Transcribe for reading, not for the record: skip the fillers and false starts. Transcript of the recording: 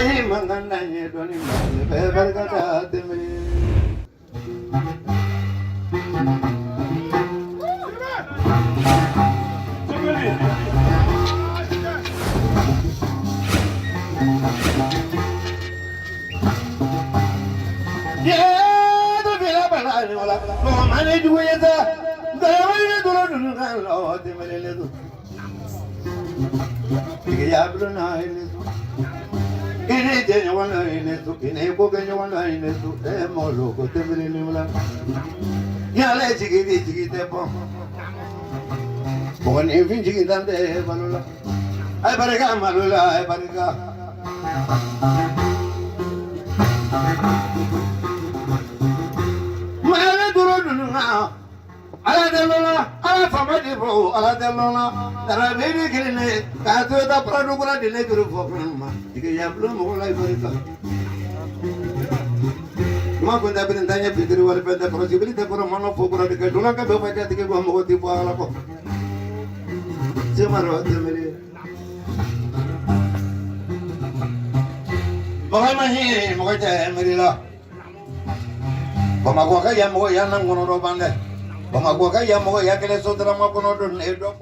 Mangandanye doni mangane bebergata temre. Yeah, the villa banana wala. No manage with the way to do temre. Diablo Ini jenyawala inesu, ineko kenyawala inesu, molo kotemri nimla. Yale chigi tepo. Pokon infin chigi tante balula. Ay barega malula, ay barega. Mala duro dunga. Ala delola, ala famadi bro, ala delola. Dara baby kiline, katu eta pradukura dile guru fokma. Ike yablo mola ibarika. Ma kunda berintanya pikir wali penda possibility pura mano fokura dike dula ka be faja dike gua mo ti ala ko. Semaro temere. Bahai mahi mo ka merila. Bama ko ka ya mo ya nang gono ro bande. Bama ko ka ya mo ya kele sodra mo kono do